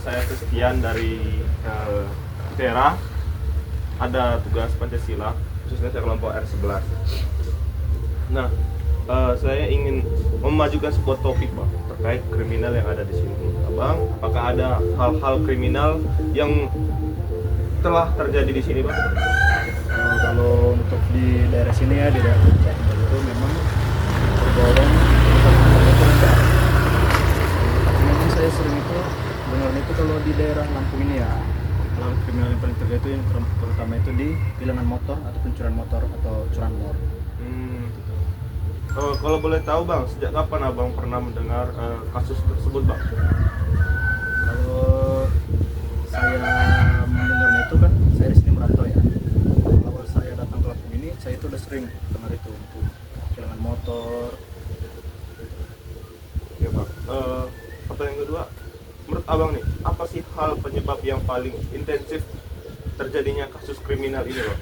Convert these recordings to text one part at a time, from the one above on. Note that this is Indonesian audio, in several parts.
saya kesekian dari daerah, ada tugas Pancasila, khususnya saya kelompok R11. Nah, saya ingin memajukan sebuah topik Bang, terkait kriminal yang ada di sini. Abang, apakah ada hal-hal kriminal yang telah terjadi di sini Bang? Kalau untuk di daerah sini ya, di daerah Puncak itu memang tergolong rendah. Tapi memang saya sering itu dengar itu kalau di daerah Lampung ini ya, hal kriminal yang paling terjadi itu yang terutama itu di tilangan motor atau pencurian motor atau curanmor. Kalau boleh tahu Bang, sejak kapan Abang pernah mendengar kasus tersebut Bang? Kalau saya mendengarnya itu kan saya di sini merantau ya. Awal saya datang ke Lampung ini, saya itu udah sering dengar itu untuk tilangan motor. Ya Bang. Pertanyaan kedua, menurut Abang nih, apa sih hal penyebab yang paling intensif terjadinya kasus kriminal ini Bang?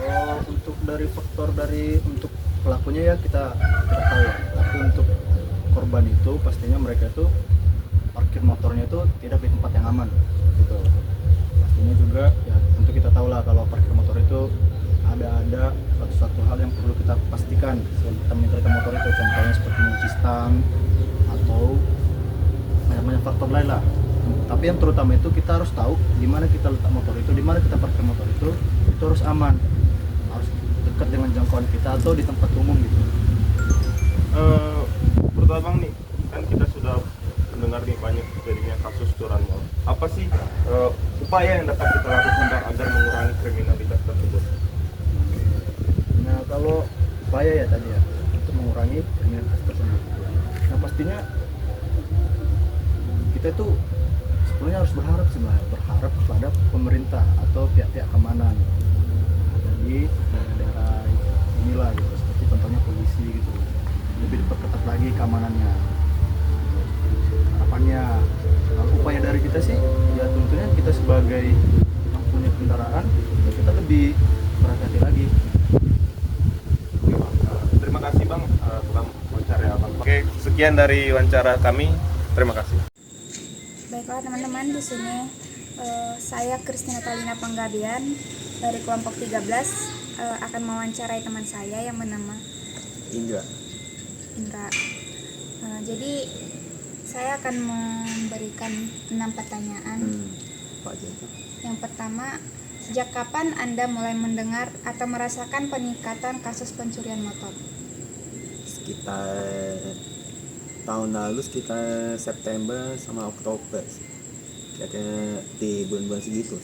Kalau untuk dari faktor dari untuk pelakunya ya kita tahu ya. Tapi untuk korban itu pastinya mereka itu parkir motornya itu tidak di tempat yang aman gitu. Pastinya juga ya tentu kita tahu lah kalau parkir motor itu ada suatu hal yang perlu kita pastikan sebelum kita menyetirkan motor itu, contohnya seperti mencuci stang atau banyak faktor lain lah. Tapi yang terutama itu kita harus tahu di mana kita letak motor itu, di mana kita parkir motor itu harus aman, harus dekat dengan jangkauan kita atau di tempat umum gitu. Menurut Abang nih, kan kita sudah mendengar nih banyak terjadinya kasus curanmor. Apa sih upaya yang dapat kita lakukan Bang, agar mengurangi kriminalitas tersebut? Nah kalau upaya ya tadi ya untuk mengurangi kriminalitas tersebut. Nah pastinya kita itu sebenarnya harus berharap berharap kepada pemerintah atau pihak-pihak keamanan. Jadi daerah inilah gitu, seperti contohnya polisi gitu, lebih diperketat lagi keamanannya. Harapannya, kalau upaya dari kita sih, ya tentunya kita sebagai yang punya kendaraan, ya kita lebih berhati-hati lagi. Terima kasih Bang, Bang wawancara Abang. Oke, sekian dari wawancara kami. Terima kasih. Baiklah teman-teman, di sini saya Kristina Talina Panggabean dari kelompok 13 akan mewawancarai teman saya yang bernama Indra. Jadi saya akan memberikan 6 pertanyaan. Yang pertama, sejak kapan Anda mulai mendengar atau merasakan peningkatan kasus pencurian motor? Sekitar tahun lalu, sekitar September sama Oktober, kira-kira di bulan-bulan segitu.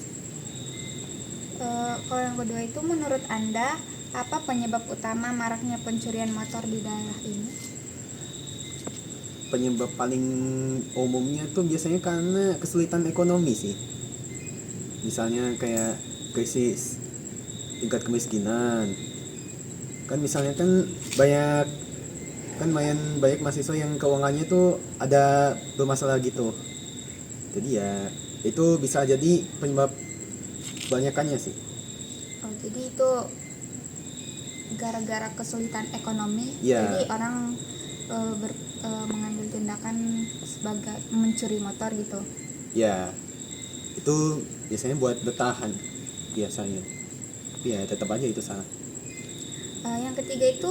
Kalau yang kedua itu, menurut Anda apa penyebab utama maraknya pencurian motor di daerah ini? Penyebab paling umumnya tuh biasanya karena kesulitan ekonomi sih. Misalnya kayak krisis, tingkat kemiskinan. Kan misalnya kan banyak mahasiswa yang keuangannya tuh ada bermasalah gitu. Jadi ya itu bisa jadi penyebab banyakannya sih. Oh, jadi itu gara-gara kesulitan ekonomi, Ya. jadi orang mengambil tindakan sebagai mencuri motor gitu. Ya, itu biasanya buat bertahan biasanya. Tapi ya tetap aja itu salah. Yang ketiga itu,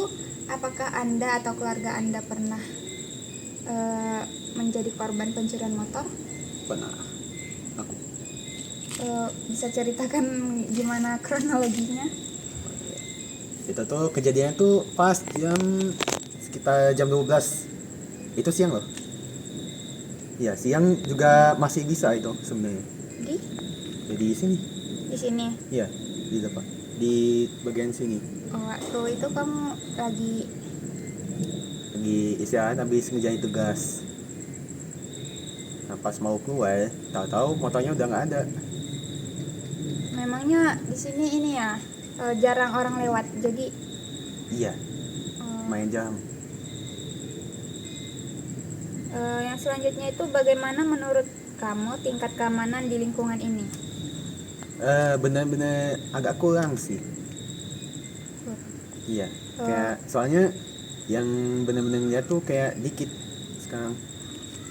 apakah Anda atau keluarga Anda pernah menjadi korban pencurian motor? Pernah aku. Bisa ceritakan gimana kronologinya? Itu tuh kejadiannya tuh pas sekitar jam 12. Itu siang loh. Ya, siang juga masih bisa itu sebenarnya. Di sini. Di sini. Iya, di depan. Di bagian sini. Waktu itu kamu lagi istirahat habis ngerjain tugas. Nah, pas mau keluar, tahu-tahu motornya udah nggak ada. memangnya di sini ini ya jarang orang lewat, jadi Iya, main jam. Yang selanjutnya itu, bagaimana menurut kamu tingkat keamanan di lingkungan ini? Benar-benar agak kurang sih. Iya, kayak soalnya yang benar-benar lihat tuh kayak dikit sekarang.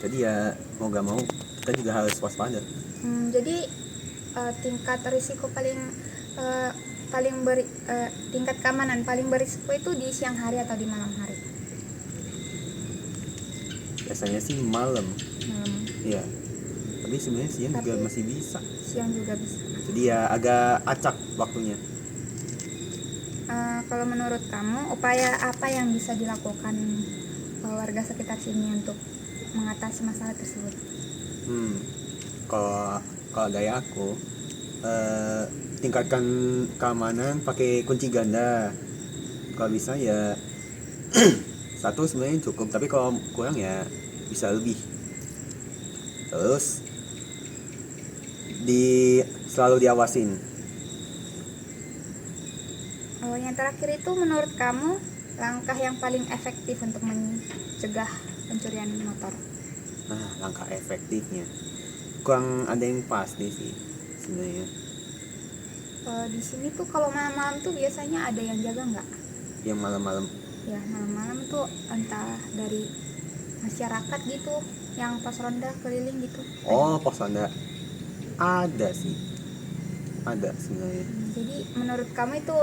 Jadi ya mau gak mau kita juga harus waspada. Jadi tingkat risiko tingkat keamanan paling berisiko itu di siang hari atau di malam hari? Biasanya sih malam. Iya. Tapi sebenarnya siang juga Tapi- masih bisa. Siang juga bisa. Jadi ya agak acak waktunya. Kalau menurut kamu upaya apa yang bisa dilakukan warga sekitar sini untuk mengatasi masalah tersebut? Kalau dari aku, tingkatkan keamanan pakai kunci ganda. Kalau bisa ya satu sebenarnya cukup, tapi kalau kurang ya bisa lebih. Terus selalu diawasin. Yang terakhir itu menurut kamu langkah yang paling efektif untuk mencegah pencurian motor? Nah, langkah efektifnya kurang ada yang pasti sih sebenarnya. Di sini tuh kalau malam-malam tuh biasanya ada yang jaga nggak? Yang malam-malam, Ya malam-malam tuh entah dari masyarakat gitu yang pas ronda keliling gitu. pos ronda ada sih, ada sebenarnya. Jadi menurut kamu itu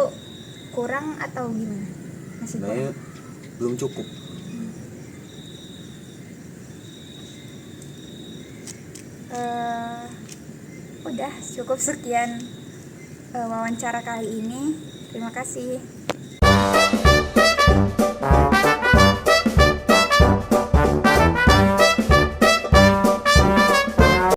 kurang atau gimana? Masih Sebenarnya kurang? belum cukup. Udah cukup sekian wawancara kali ini. Terima kasih.